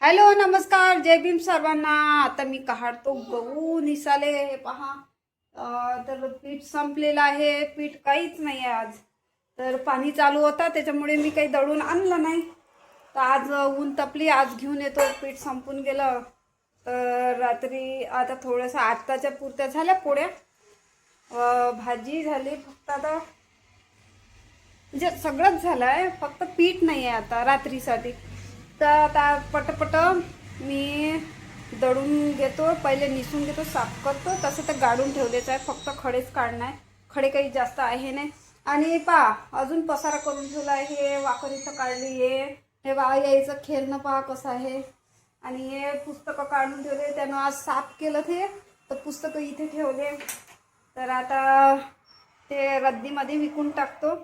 Hello नमस्कार जय भीम सर्वांना। आता मी काढतो गहू निसाले हे पहा। तर पीठ संपलेलं आहे, पीठ काहीच नाही आहे आज। तर पाणी चालू होता त्याच्यामुळे मी काही दळून आणलं नाही। तर आज ऊन तपली, आज घेऊन येतो। पीठ संपून गेलं तर रात्री आता थोडंसं आत्ताच्या पुरत्या झाल्या पोळ्या, भाजी झाली। फक्त आता म्हणजे सगळंच झालं आहे, फक्त पीठ नाही आहे आता रात्रीसाठी। तर आता पटपट मी दळून घेतो, पहिले निसून घेतो, साफ करतो। तसं तर गाडून ठेवलेच आहे, फक्त खडेच काढणं आहे। खडे काही जास्त आहे नाही। आणि पहा अजून पसारा करून ठेवला आहे, हे वाकर इथं काढली आहे। हे बा यायचं खेळणं पहा कसं आहे। आणि हे पुस्तकं काढून ठेवले, त्यानं आज साफ केलं ते। तर पुस्तकं इथे ठेवले, तर आता ते रद्दीमध्ये विकून टाकतो।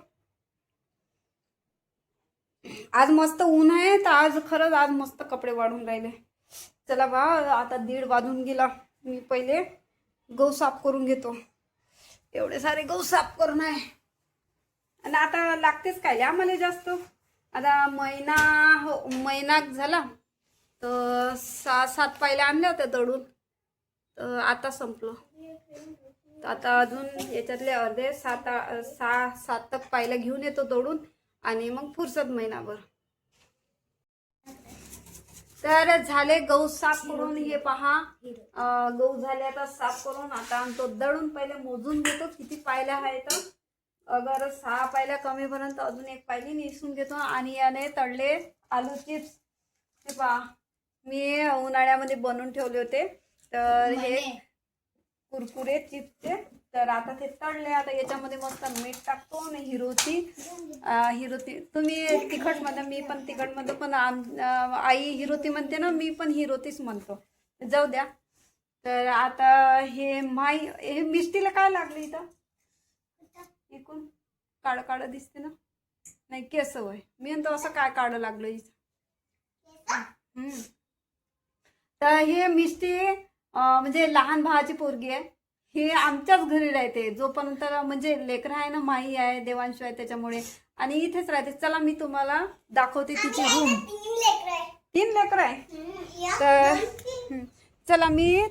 आज मस्त ऊन आहे, तर आज खरंच आज मस्त कपडे वाढून राहिले। चला बा, आता 1:30 वाजून गेला। मी पहिले गहू साफ करून घेतो, एवढे सारे गहू साफ करून आहे। आणि आता लागतेच काय आम्हाला जास्त। आता महिना झाला, तर 6-7 पायल्या आणल्या होत्या दळून, तर आता संपलं। तर आता अजून याच्यातले अर्धे 6-7 पायल्या घेऊन येतो दळून, आणि मग फुरसत महिनाभर। तर झाले गहू साफ करून, हे पहा गहू झाले आता साफ करून। आता तो दळून पहिले मोजून घेतो किती पायल्या आहेत। अगर 6 पायल्या कमी पर्यंत अजून 1 पायली निसून घेतो। आणि याने तळले आलू चिप्स, हे पहा मी उन्हाळ्यामध्ये बनवून ठेवले होते। तर हे कुरकुरे चिप्सचे, तर आता ते तळले। आता याच्यामध्ये मस्त मीठ टाकतो आणि हिरोती तुम्ही तिखट म्हणता, मी पण तिखट म्हणतो, पण आई हिरोती म्हणते ना, मी पण हिरोतीच म्हणतो, जाऊ द्या। तर आता हे मिस्टीला काय लागलं इथं, इकून काळं काळं दिसते ना, नाही केस होय, मी म्हणतो असं काय काळं लागलं इथं। तर हे मिस्टी म्हणजे लहान भावाची पोरगी आहे। हे आमच्याच घरी राहते जोपर्यंत, म्हणजे लेकरं आहे ना, माई आहे, देवांश आहे, त्याच्यामुळे। आणि इथेच राहते। चला मी तुम्हाला दाखवते तिची रूम। 3 लेकरं आहे, तर चला मी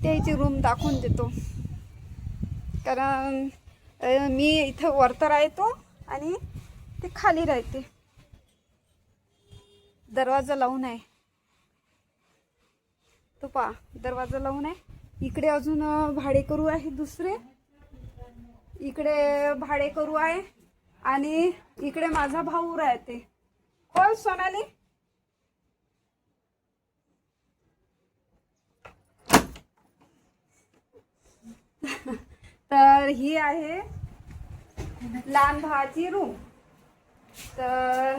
त्याची रूम दाखवून देतो। कारण मी इथं वरती राहतो आणि ते खाली राहते। दरवाजा लावून आहे, तो पहा दरवाजा लावून आहे। इकडे अजून भाडेकरू आहे दुसरे, इकडे भाडेकरू आहे, आणि इकडे माझा भाऊ राहते। कोण सोनाली, तर ही आहे लहान भावाची रूम। तर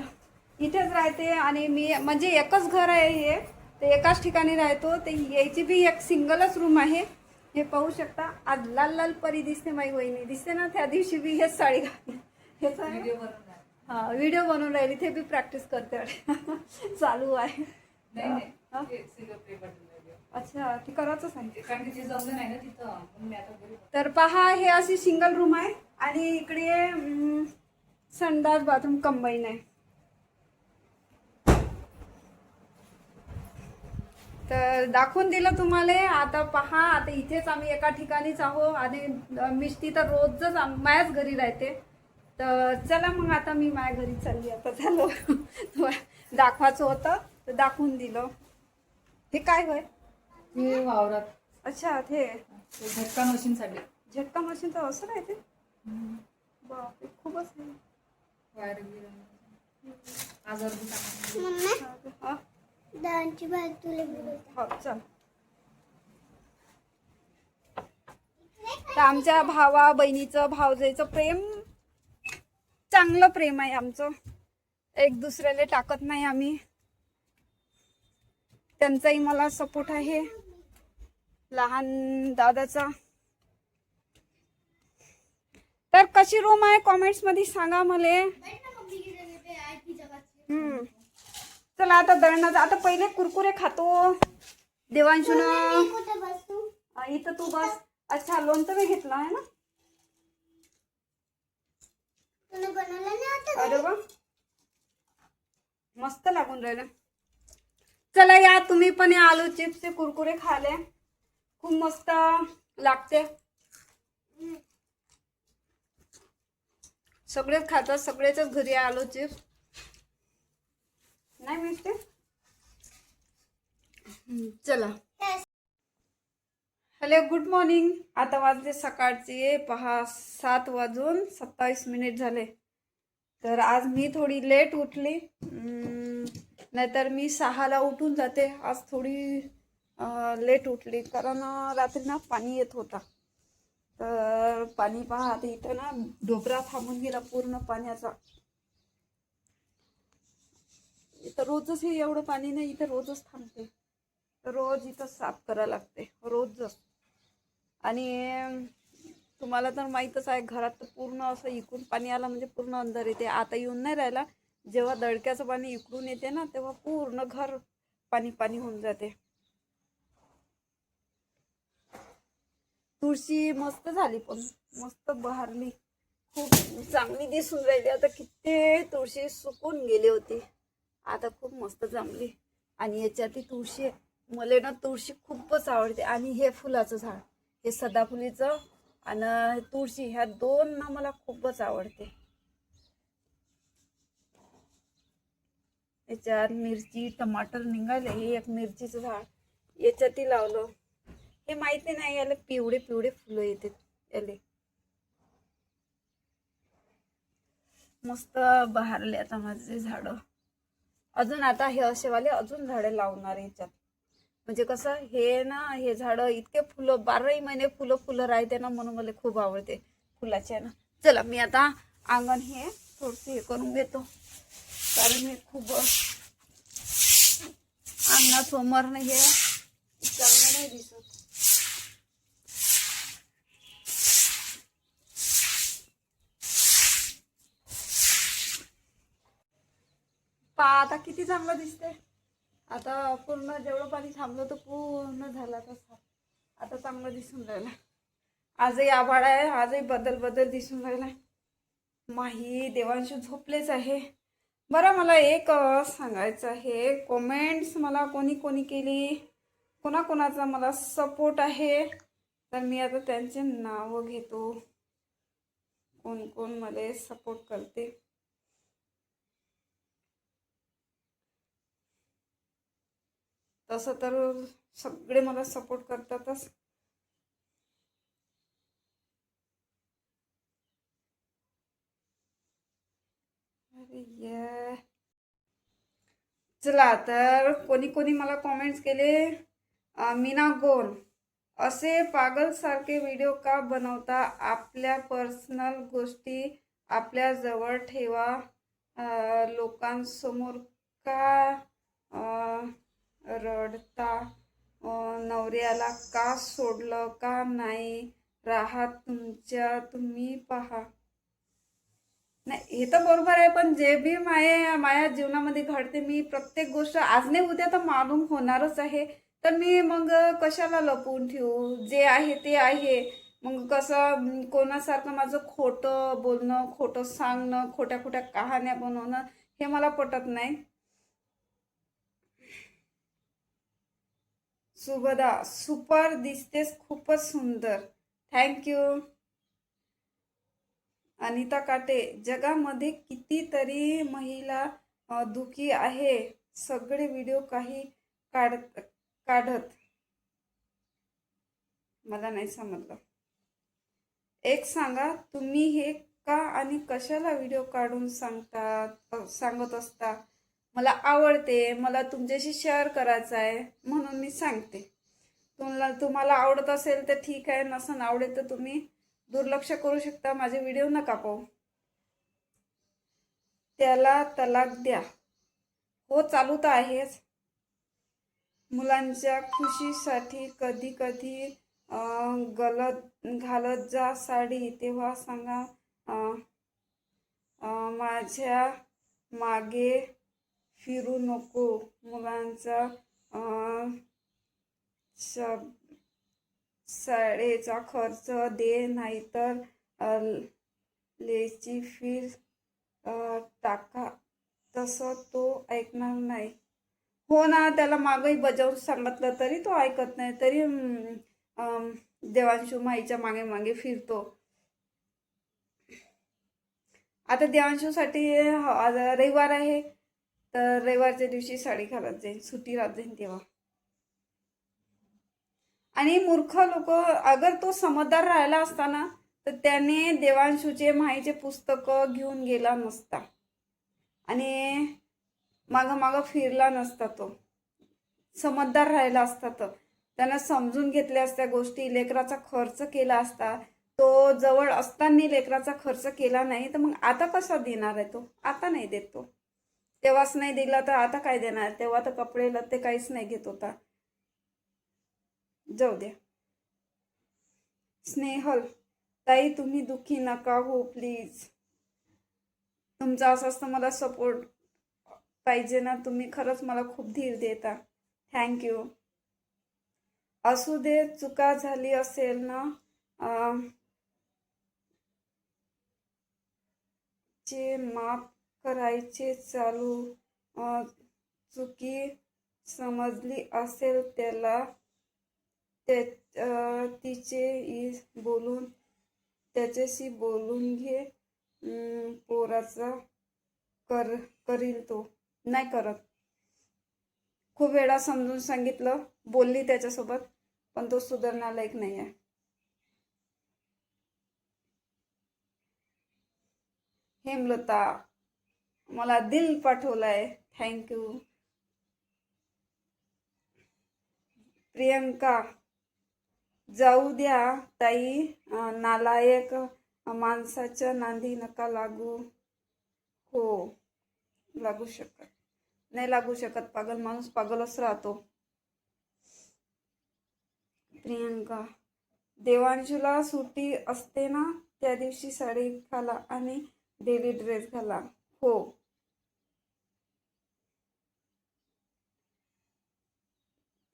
इथेच राहते, आणि मी म्हणजे एकच घर आहे हे, ते एकाच ठिकाणी राहतो। ते याची बी एक सिंगलच रूम आहे। हे पाहू शकता, आज लाल लाल परी दिसते, माझी वहिनी दिसते ना, त्या दिवशी बी हेच साडी घातली। हा व्हिडिओ बनवून राहिली, ते बी प्रॅक्टिस करते चालू आहे। अच्छा, ती करायचंच आहे। तर पहा हे अशी सिंगल रूम आहे, आणि इकडे संडास बाथरूम कंबाईन आहे। तर दाखवून दिलं तुम्हाला। आता पहा, आता इथेच आम्ही एका ठिकाणीच आहो, आणि मिस्टी तर रोजच माझ्याच घरी राहते। तर चला मग आता मी माझ्या घरी चालली। आता झालं दाखवायचं होतं तर दाखवून दिलं। हे काय होय, हे वावरात, अच्छा ते झटका मशीन साठी, झटका मशीन तर असं राहते। बापरे, खूपच आहे। वायर आजार हा डाळची भाजी तुला हो चल। तर आमच्या भावा बहिणीचं, भावजाईचं प्रेम, चांगलं प्रेम आहे आमचं। एक दुसऱ्याला टाकत नाही आम्ही, त्यांचाही मला सपोर्ट आहे, लहान दादाचा। तर कशी रूम आहे कॉमेंट्स मध्ये सांगा मला। चला आता दळणाचं, आता पहिले कुरकुरे खातो देवांशून। इथं तू बस। अच्छा, लोणचं मी घेतलं आहे ना। अरे वा, मस्त लागून राहिलं। चला या तुम्ही पण या आलू चिप्सचे कुरकुरे खाले, खूप मस्त लागते. सगळेच खातात, सगळेच घरी आलू चिप्स नाही मिळते. चला हॅलो गुड मॉर्निंग. आता वाजले सकाळचे पहा 7:27 झाले. तर आज मी थोडी लेट उठली, नाहीतर मी 6ला उठून जाते. आज थोडी लेट उठली कारण रात्री ना पाणी येत होता. तर पाणी पहा आता इथं ना डोबरा थांबून गेला पूर्ण पाण्याचा. इथं रोजच हे एवढं पाणी नाही, इथं रोजच थांबते. रोज इथं साफ करायला लागते रोजच. आणि तुम्हाला तर माहीतच आहे, घरात तर पूर्ण असं इकडून पाणी आलं म्हणजे पूर्ण अंधार येते. आता येऊन नाही राहिला. जेव्हा दडक्याचं पाणी इकडून येते ना तेव्हा पूर्ण घर पाणी पाणी होऊन जाते. तुळशी मस्त झाली, पण मस्त बहरली, खूप चांगली दिसून राहिली. आता किती तुळशी सुकून गेली होती, आता खूप मस्त जमली. आणि याच्यात तुळशी, मला ना तुळशी खूपच आवडते. आणि हे फुलाचं झाड, हे सदाफुलीचं आणि तुळशी, ह्या दोन ना मला खूपच आवडते. याच्यात मिरची टमाटर निघाले. हे एक मिरचीचं झाड याच्यातही लावलं. हे माहिती नाही, याला पिवळे पिवळे फुलं येते. याले मस्त बहरले आता माझे झाड. अजून आता हे असेवाले अजून झाडे लावणार याच्यात. म्हणजे कसं हे ना, हे झाड इतके फुलं 12ही महिने फुलं राहते ना, म्हणून मला खूप आवडते फुलाचे ना. चला मी आता अंगण हे थोडंसं हे करून घेतो, कारण हे खूप अंगणासमोर नाही, हे चांगलं नाही दिसत. आता किती चांगलं दिसते. आता पूर्ण जेवढं पाणी थांबलं तर पूर्ण झालं तसं. आता चांगलं दिसून राहिलं. आजही आभाळ आहे, आजही बदल दिसून राहिला. माही देवांशी झोपलेच आहे. बरं मला एक सांगायचं आहे, कमेंट्स मला कोणी कोणी केली, कोणाकोणाचा मला सपोर्ट आहे, तर मी आता त्यांचे नाव घेतो, कोण कोण मला सपोर्ट करते. तसं तर सगळे मला सपोर्ट करतातच. अरे चला, तर कोणी कोणी मला कॉमेंट्स केले. मीना गोल, असे पागलसारखे व्हिडिओ का बनवता? आपल्या पर्सनल गोष्टी आपल्या जवळ ठेवा, लोकांसमोर का रडता? नवऱ्याला का सोडलं का नाही राहत तुमच्या? तुम्ही पहा. नाही हे तर बरोबर आहे, पण जे बी माझ्या जीवनामध्ये घडते, मी प्रत्येक गोष्ट आज नाही उद्या तर मालूम होणारच आहे. तर मी मग कशाला लपवून ठेवू? जे आहे ते आहे. मग कसं कोणासारखं माझं खोटं बोलणं, खोटं सांगणं, खोट्या खोट्या कहाण्या बनवणं हे मला पटत नाही. सुभदा सुपर दिसतेस, खूपच सुंदर, थँक्यू. अनिता काटे, जगामध्ये कितीतरी महिला दुखी आहे, सगळे व्हिडिओ काही काढत मला नाही समजलं. एक सांगा, तुम्ही हे का आणि कशाला व्हिडिओ काढून सांगत असता? मला आवडते, मला तुमच्याशी शेअर करायचं आहे म्हणून मी सांगते. तुम्हाला आवडत असेल तर ठीक आहे, नसन आवडेल तर तुम्ही दुर्लक्ष करू शकता, माझे व्हिडिओ नका पाहू. त्याला तलाक द्या. हो चालू तर आहेच. मुलांच्या खुशीसाठी कधी कधी घालत जा साडी, तेव्हा सांगा माझ्या मागे फिरू नको. मुलांचा शाळेचा खर्च दे, नाहीतर लेची फीस टाका. तसं तो ऐकणार नाही. हो ना, त्याला मागही बजावून सांगितलं तरी तो ऐकत नाही. तरी देवांशू माईच्या मागे मागे फिरतो. आता देवांशूसाठी आज रविवार आहे, तर रविवारच्या दिवशी साडी घालत जाईल, सुट्टी राहत जाईल तेव्हा. आणि मूर्ख लोक, अगर तो समजदार राहिला असता ना, तर त्याने देवांशूचे माईचे पुस्तकं घेऊन गेला नसता आणि मागं मागं फिरला नसता. तो समजदार राहिला असता तर त्यानं समजून घेतल्या असत्या गोष्टी, लेकराचा खर्च केला असता. तो जवळ असताना लेकराचा खर्च केला नाही, तर मग आता कसा देणार आहे तो? आता नाही देत तो. तेव्हाच नाही दिला तर आता काय देणार? तेव्हा तर कपडे लत्ते काहीच नाही घेत होता. जाऊ द्या. स्नेहल ताई, तुम्ही दुःखी नका हो प्लीज. तुमचा असं मला सपोर्ट पाहिजे ना. तुम्ही खरंच मला खूप धीर देता. थँक्यू. असू दे, चुका झाली असेल ना, चे माफ करायचे चालू. चुकी समजली असेल त्याला त्याच्याशी बोलून घे. पोराचा करील तो. नाही करत. खूप वेळा समजून सांगितलं, बोलली त्याच्यासोबत, पण तो सुधारण्यालायक नाही आहे. हेमलता मला दिल पाठवलाय, थँक्यू. प्रियंका जाऊ द्या ताई, नालायक माणसाच्या नांदी नका लागू. हो, लागू शकत नाही, लागू शकत. पागल माणूस पागलच राहतो. प्रियंका देवांशूला सुट्टी असते ना, त्या दिवशी साडी घाला आणि डेली ड्रेस घाला. हो.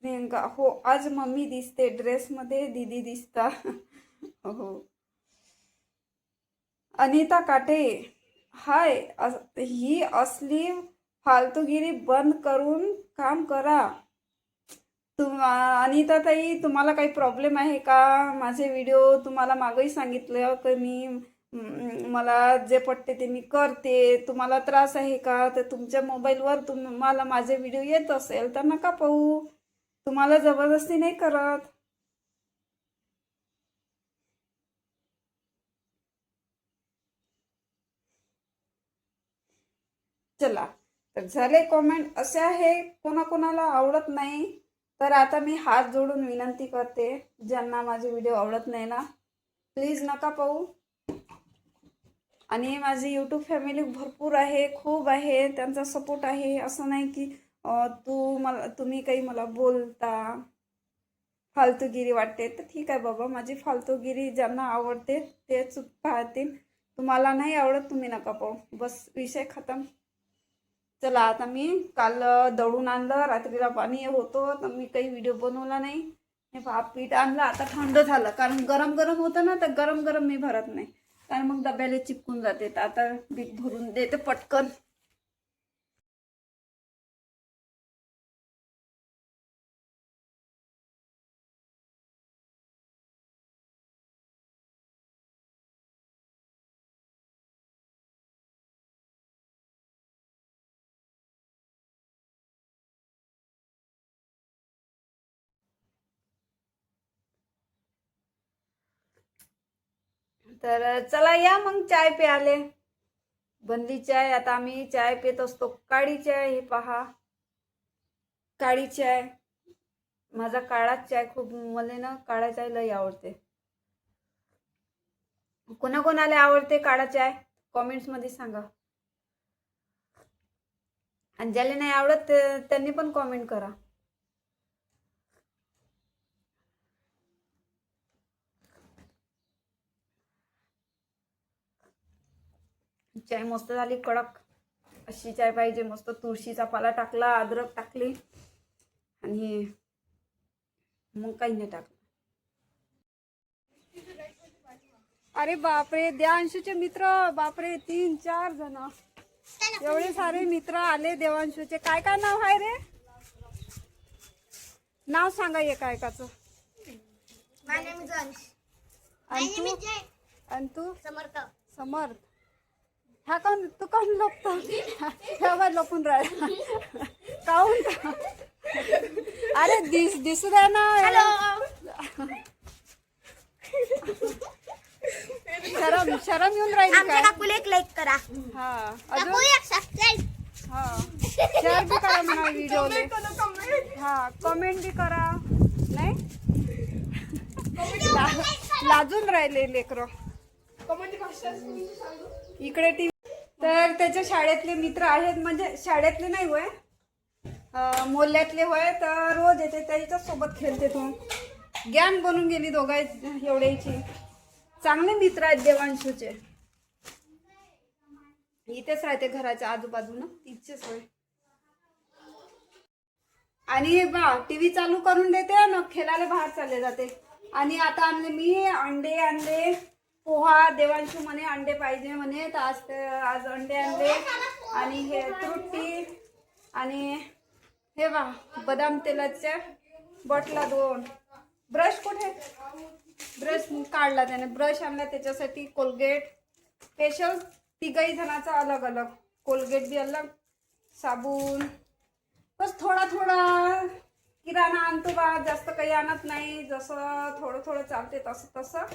प्रियंका हो, आज मम्मी दिसते ड्रेसमध्ये, दीदी दिसता. हो. अनिता काटे हाय, ही असली फालतूगिरी बंद करून काम करा. अनिता ताई, तुम्हाला काही प्रॉब्लेम आहे का? माझे व्हिडिओ तुम्हाला मागेही सांगितलं की मला जे पटते ते मी करते. तुम्हाला त्रास आहे का? तर तुमच्या मोबाईलवर तुम्हाला माझे व्हिडिओ येत असेल तर नका पाहू. तुम्हाला जबरदस्ती नाही करत. चला, तर झाले कॉमेंट असे आहे. कोणाकोणाला आवडत नाही, तर आता मी हात जोडून विनंती करते, ज्यांना माझे व्हिडिओ आवडत नाही ना, प्लीज नका पाहू. आणि माझी यूट्यूब फॅमिली भरपूर आहे, खूप आहे, त्यांचा सपोर्ट आहे. असं नाही की तुम्ही काही मला बोलता, फालतूगिरी वाटते. तर ठीक आहे बाबा, माझी फालतूगिरी ज्यांना आवडते तेच पाहतील. तुम्हाला नाही आवडत, तुम्ही नका पाहू. बस, विषय खतम. चला, आता मी काल दळून आणलं, रात्रीला पाणी होतो तर मी काही व्हिडिओ बनवला नाही. हे पीठ आणलं, आता थंड झालं, कारण गरम गरम होतं ना, तर गरम गरम मी भरत नाही, कारण मग डब्याला चिपकून जाते. तर आता पीठ भरून देते पटकन. तर चला या मग चाय प्याले. बनली चाय. आता आम्ही चाय पित असतो, काळी चाय. हे पहा, काळी चाय. माझा काळाच चाय खूप, मला ना काळा चाय लई आवडते. कोणाकोणाला आवडते काळा चाय कॉमेंट्स मध्ये सांगा. आणि ज्याला नाही आवडत त्यांनी पण कॉमेंट करा. चाय मस्त झाली, कडक अशी चाय पाहिजे. मस्त तुळशीचा पाला टाकला, अद्रक टाकली आणि मग काही नाही टाकलं. अरे बापरे, देवांशूचे मित्र, बापरे, 3-4 जण, एवढे सारे मित्र आले देवांशूचे. काय काय नाव आहे रे? नाव सांगा एका एकाचं. माय नेम इज अंश. आणि तू जय. आणि तू समर्थ. समर्थ. हा कोण तू कोण लपतो? ह्यावर लपून राहिला काहून का? अरे दिसू द्या ना. शरम येऊन राहिली आमच्या काय? काकूला एक लाईक करा. हा अजून काकू एक सबस्क्राइब. हा शेअर बी करा म्हणा व्हिडिओले. हा कमेंट बी करा. नाही लाजून राहिले लेकरं. इकडे टी तर त्याच्या शाळेतले मित्र आहेत, म्हणजे शाळेतले नाही होय, मोहल्ल्यातले होय. तर रोज येते त्याच्याच सोबत खेळते. तू ज्ञान बनून गेली दोघा एवढ्याची. चांगले मित्र आहेत देवांशूचे. इथेच राहते घराच्या आजूबाजूला तिचेच होय. आणि बा टीव्ही चालू करून देते ना, खेळायला बाहेर चालले जाते. आणि आता आणले मी अंडे आणले, पोहा. देवांशू म्हणे अंडे पाहिजे म्हणे, तर आज अंडे आणले. आणि हे फ्रुटी आणि हे बा बदाम तेलाच्या बॉटला 2. ब्रश कुठे? ब्रश काढला त्याने. ब्रश आणला त्याच्यासाठी. कोलगेट स्पेशल तिघही जणाचा अलग अलग. कोलगेट बी अलग, साबण. बस थोडा थोडा किराणा आणतो बा, जास्त काही आणत नाही. जसं थोडं थोडं चालते तसं तसं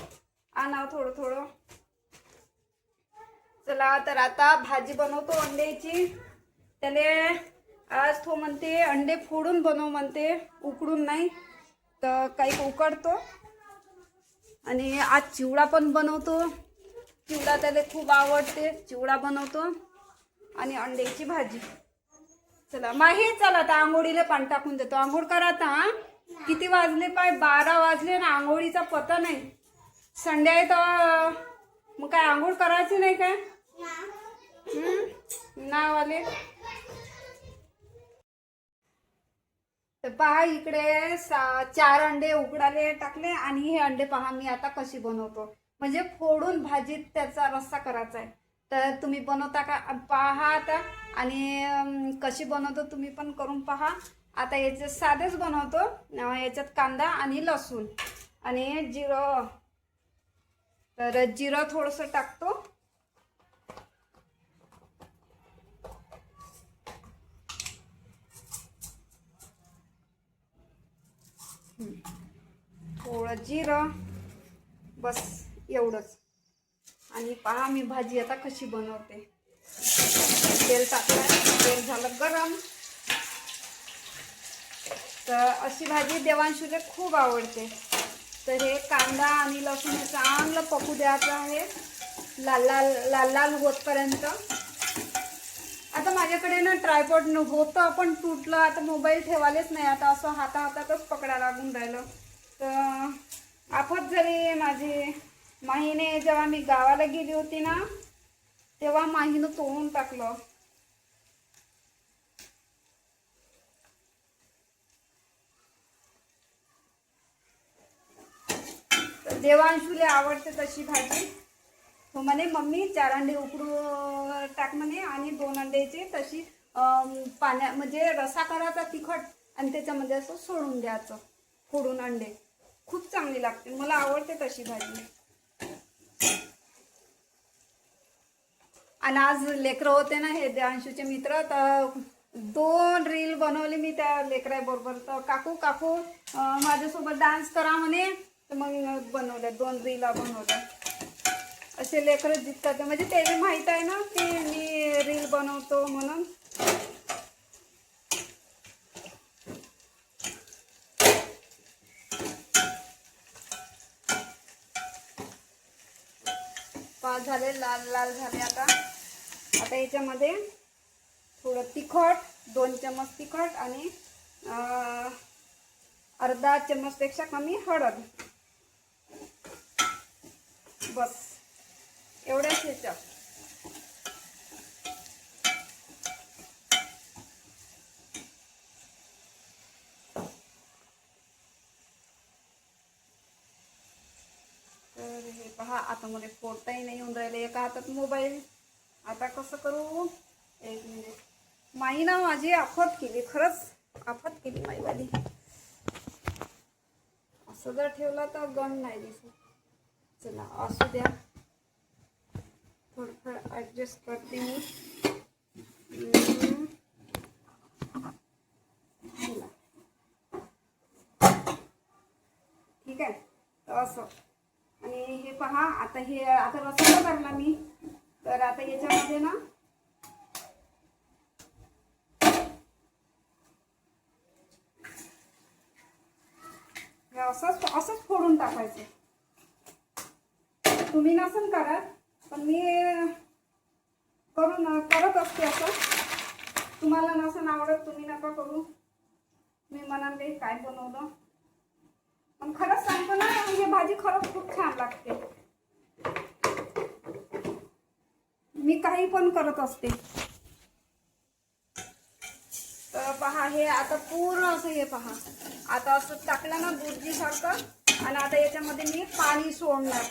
आणावं थोडं थोडं. चला तर आता भाजी बनवतो अंड्याची. त्याले आज तो म्हणते अंडे फोडून बनव म्हणते, उकडून नाही. तर काही उकडतो. आणि आज चिवडा पण बनवतो. चिवडा त्याला खूप आवडते. चिवडा बनवतो आणि अंड्याची भाजी. चला माही चला आता आंघोळीला पाणी टाकून देतो. आंघोळ करा आता. किती वाजले पाय? 12 वाजले ना. आंघोळीचा पता नाही. संडे आहे तर मग काय आंघोळ करायची नाही काय? नावाले तर पहा इकडे 4 अंडे उकडाले टाकले. आणि हे अंडे पहा मी आता कशी बनवतो. म्हणजे फोडून भाजीत त्याचा रस्सा करायचा आहे. तर तुम्ही बनवता का पहा आता. आणि कशी बनवतो तुम्ही पण करून पहा. आता याचे साधेच बनवतो. याच्यात कांदा आणि लसूण आणि जिरं. तर जिरं थोडंसं टाकतो. थोडं जिरं बस एवढंच. आणि पहा मी भाजी आता कशी बनवते. तेल टाकलं, तेल झालं गरम. तर अशी भाजी देवांशूला खूप आवडते. तर हे कांदा आणि लसूण हे चांगलं पकू द्यायचं आहे, लाल लाल लाल लाल होतपर्यंत. आता माझ्याकडे ना ट्रायपॉड होतं पण तुटलं. आता मोबाईल ठेवायलाच नाही. आता असं हातातच पकडा लागून राहिलं. तर आफत झाली माझी. माहीने जेव्हा मी गावाला गेली होती ना, तेव्हा माहीनं तोडून टाकलं. देवांशूला आवडते तशी भाजी. तो म्हणे मम्मी 4 अंडे उकडू टाक म्हणे आणि 2 अंड्याची तशी पाण्या म्हणजे रसा करायचा तिखट आणि त्याच्यामध्ये असं सोडून द्यायचं फोडून अंडे. खूप चांगली लागते. मला आवडते तशी भाजी. आणि आज लेकरं होते ना हे देवांशूचे मित्र, तर 2 रील बनवले मी त्या लेकराबरोबर. तर काकू काकू माझ्यासोबत डान्स करा म्हणे. तर मग बनवल्या 2 रीला बनवल्या. असे लेकरं जिंकतात. म्हणजे त्याला माहीत आहे ना की मी रील बनवतो म्हणून. पाच झाले, लाल लाल झाले. आता याच्यामध्ये थोडं तिखट, 2 चम्मच तिखट आणि अर्धा चम्मचपेक्षा कमी हळद. बस एवढ्याच ह्याच्यात. तर हे पहा आता मला फोडताही नाही येऊन राहिले. एका हातात मोबाईल. आता कसं करू? 1 मिनिट. माई ना माझी आफत केली, खरंच आफत केली माईवाली. असं जर ठेवला तर गम नाही दिसत. चला असू द्या, थोडंफार ॲडजस्ट करते मी. चला ठीक आहे. तर असं, आणि हे पहा आता हे आता रस्सा करला मी. तर आता याच्यामध्ये ना हे असंच फोडून टाकायचं. तुम्ही नसन करत, पण मी करत असते असं. तुम्हाला नसन आवडत, तुम्ही नका करू. मी म्हणाल काही काय बनवलं, पण खरंच सांगतो ना, ही भाजी खरंच खूप छान लागते. मी काही पण करत असते. तर पहा हे आता पूर्ण असं, हे पहा आता असं टाकलं ना बुर्जी सारखं, आणि आता याच्यामध्ये मी पाणी सोडणार.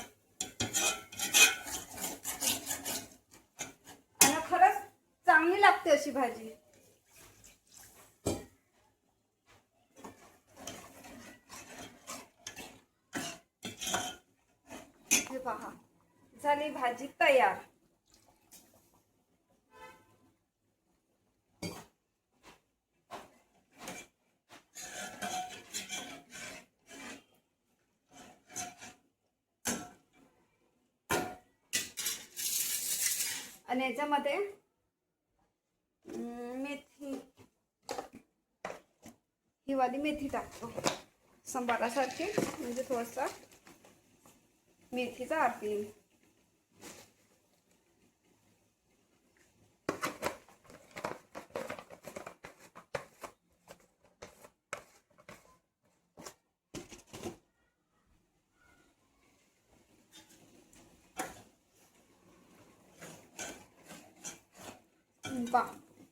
आणि खरंच चांगली लागते अशी भाजी. हे पहा झाली भाजी तयार. आणि याच्यामध्ये मेथी, ही वाली मेथी टाकतो संबारासारखी, म्हणजे थोडासा मेथीचा अर्क येईल.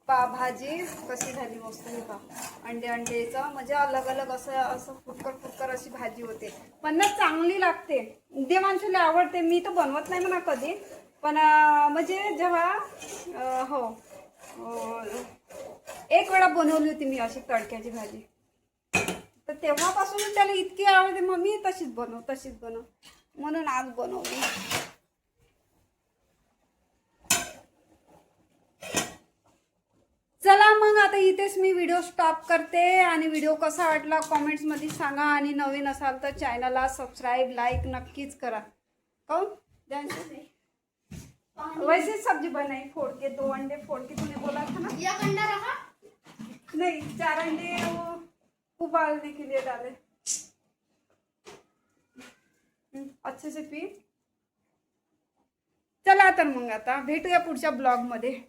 भाजी कशी झाली मस्त. पा अंड्याचं म्हणजे अलग अलग असं फुटकर अशी भाजी होते, पण ना चांगली लागते. दे माणसाला आवडते. मी तर बनवत नाही म्हणा कधी, पण म्हणजे जेव्हा हो एक वेळा बनवली होती मी अशी तडक्याची भाजी, तर तेव्हापासून त्याला इतकी आवडते. मग मी तशीच बनव म्हणून आज बनवली. चला मग आता इथेच मी व्हिडिओ स्टॉप करते. आणि व्हिडिओ कसा वाटला कॉमेंट्समध्ये सांगा. आणि नवीन असाल तर चॅनलला सबस्क्राईब लाईक नक्कीच करा. कौन वैसे सब्जी बनाई फोड़ के, 2 अंडे फोड़ के तूने बोला था ना. एक अंडा रहा. नहीं 4 अंडे वो उबालने के लिए डाले. अच्छे से पी. चला तर मग आता भेटूया पुढच्या ब्लॉग मध्ये.